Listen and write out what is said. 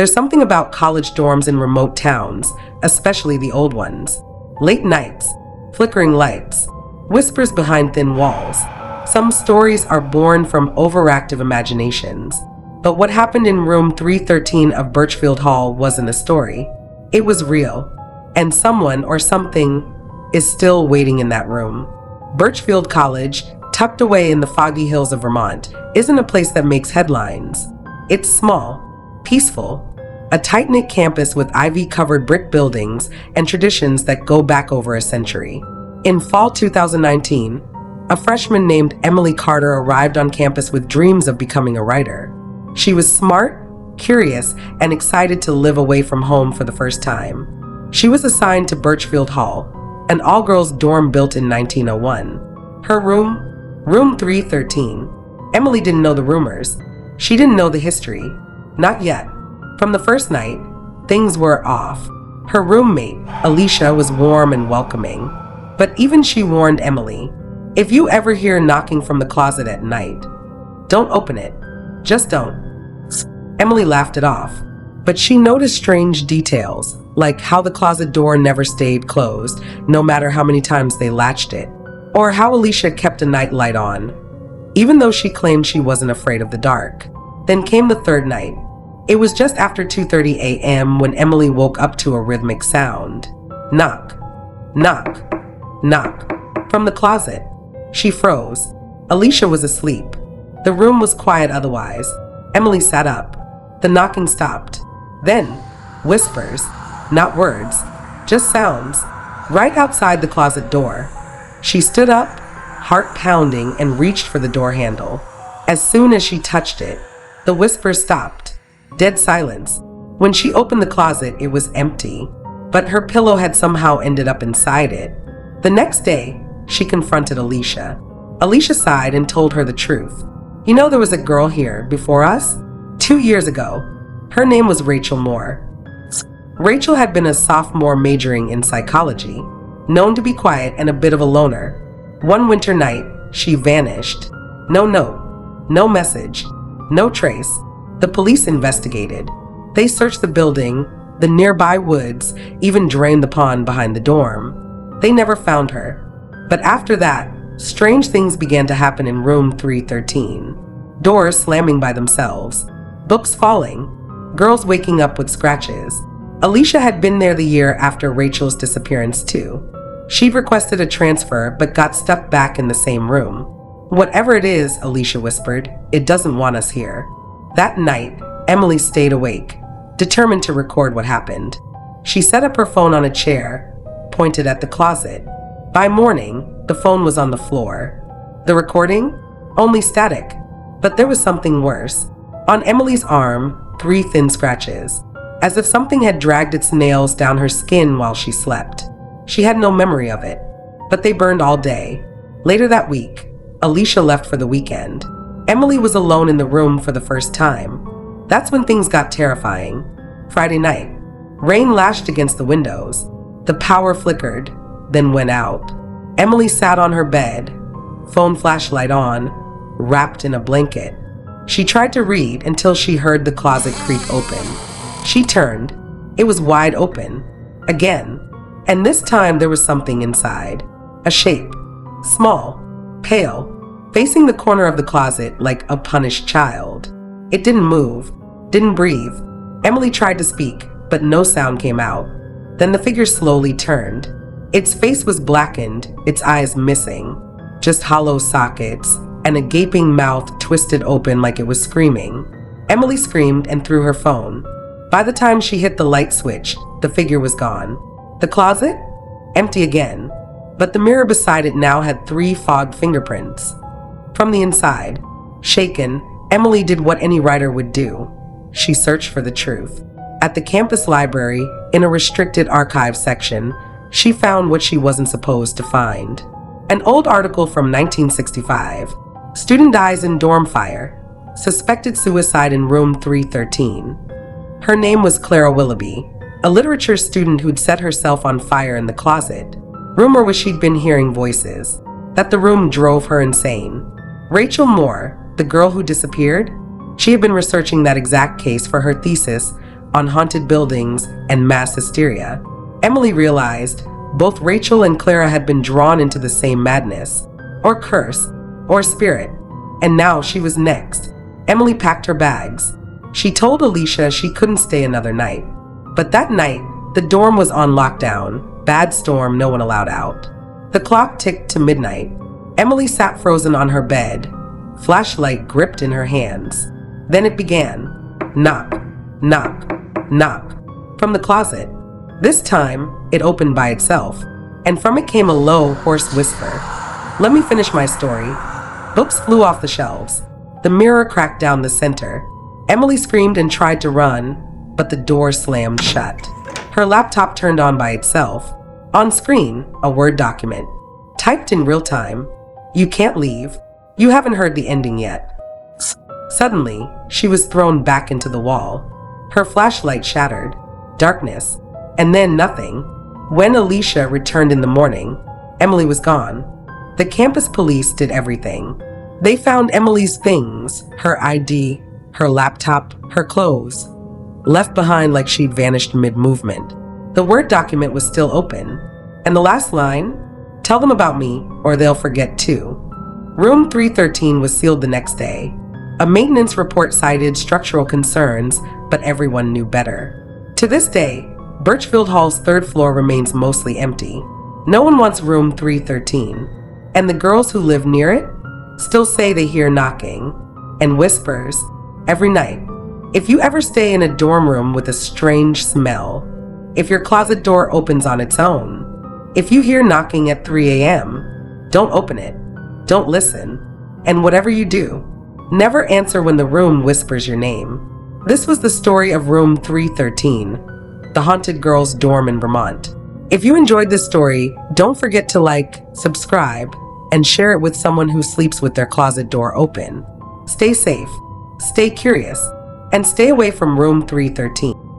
There's something about college dorms in remote towns, especially the old ones. Late nights, flickering lights, whispers behind thin walls. Some stories are born from overactive imaginations. But what happened in room 313 of Birchfield Hall wasn't a story. It was real. And someone or something is still waiting in that room. Birchfield College, tucked away in the foggy hills of Vermont, isn't a place that makes headlines. It's small, peaceful, a tight-knit campus with ivy-covered brick buildings and traditions that go back over a century. In fall 2019, a freshman named Emily Carter arrived on campus with dreams of becoming a writer. She was smart, curious, and excited to live away from home for the first time. She was assigned to Birchfield Hall, an all-girls dorm built in 1901. Her room 313. Emily didn't know the rumors. She didn't know the history. Not yet. From the first night, things were off. Her roommate, Alicia, was warm and welcoming. But even she warned Emily, if you ever hear knocking from the closet at night, don't open it. Just don't. Emily laughed it off, but she noticed strange details, like how the closet door never stayed closed, no matter how many times they latched it, or how Alicia kept a night light on, even though she claimed she wasn't afraid of the dark. Then came the third night. It was just after 2:30 a.m. when Emily woke up to a rhythmic sound. Knock, knock, knock, from the closet. She froze. Alicia was asleep. The room was quiet otherwise. Emily sat up. The knocking stopped. Then, whispers, not words, just sounds, right outside the closet door. She stood up, heart pounding, and reached for the door handle. As soon as she touched it, the whispers stopped. Dead silence. When she opened the closet, it was empty, but her pillow had somehow ended up inside it. The next day, she confronted Alicia. Alicia sighed and told her the truth. You know, there was a girl here before us? 2 years ago. Her name was Rachel Moore. Rachel had been a sophomore majoring in psychology, known to be quiet and a bit of a loner. One winter night, she vanished. No note, no message, no trace. The police investigated. They searched the building, the nearby woods, even drained the pond behind the dorm. They never found her. But after that, strange things began to happen in room 313. Doors slamming by themselves, books falling, girls waking up with scratches. Alicia had been there the year after Rachel's disappearance too. She'd requested a transfer but got stuck back in the same room. Whatever it is, Alicia whispered, it doesn't want us here. That night, Emily stayed awake, determined to record what happened. She set up her phone on a chair, pointed at the closet. By morning, the phone was on the floor. The recording? Only static. But there was something worse. On Emily's arm, 3 thin scratches, as if something had dragged its nails down her skin while she slept. She had no memory of it, but they burned all day. Later that week, Alicia left for the weekend. Emily was alone in the room for the first time. That's when things got terrifying. Friday night, rain lashed against the windows. The power flickered, then went out. Emily sat on her bed, phone flashlight on, wrapped in a blanket. She tried to read until she heard the closet creak open. She turned. It was wide open. Again. And this time there was something inside. A shape. Small. Pale. Facing the corner of the closet like a punished child. It didn't move. Didn't breathe. Emily tried to speak, but no sound came out. Then the figure slowly turned. Its face was blackened, its eyes missing. Just hollow sockets, and a gaping mouth twisted open like it was screaming. Emily screamed and threw her phone. By the time she hit the light switch, the figure was gone. The closet? Empty again. But the mirror beside it now had 3 fogged fingerprints. From the inside, shaken, Emily did what any writer would do. She searched for the truth. At the campus library, in a restricted archive section, she found what she wasn't supposed to find. An old article from 1965. Student dies in dorm fire. Suspected suicide in room 313. Her name was Clara Willoughby, a literature student who'd set herself on fire in the closet. Rumor was she'd been hearing voices, that the room drove her insane. Rachel Moore, the girl who disappeared, she had been researching that exact case for her thesis on haunted buildings and mass hysteria. Emily realized both Rachel and Clara had been drawn into the same madness, or curse, or spirit, and now she was next. Emily packed her bags. She told Alicia she couldn't stay another night. But that night, the dorm was on lockdown. Bad storm, no one allowed out. The clock ticked to midnight. Emily sat frozen on her bed, flashlight gripped in her hands. Then it began. Knock, knock, knock, from the closet. This time, it opened by itself, and from it came a low, hoarse whisper. Let me finish my story. Books flew off the shelves. The mirror cracked down the center. Emily screamed and tried to run, but the door slammed shut. Her laptop turned on by itself. On screen, a Word document. Typed in real time. You can't leave. You haven't heard the ending yet. Suddenly, she was thrown back into the wall. Her flashlight shattered. Darkness. And then nothing. When Alicia returned in the morning, Emily was gone. The campus police did everything. They found Emily's things, her ID, her laptop, her clothes, left behind like she'd vanished mid-movement. The Word document was still open. And the last line, tell them about me or they'll forget too. Room 313 was sealed the next day. A maintenance report cited structural concerns, but everyone knew better. To this day, Birchfield Hall's third floor remains mostly empty. No one wants room 313. And the girls who live near it still say they hear knocking and whispers every night. If you ever stay in a dorm room with a strange smell, if your closet door opens on its own, if you hear knocking at 3 a.m., don't open it, don't listen, and whatever you do, never answer when the room whispers your name. This was the story of room 313, the haunted girls' dorm in Vermont. If you enjoyed this story, don't forget to like, subscribe, and share it with someone who sleeps with their closet door open. Stay safe, stay curious, and stay away from room 313.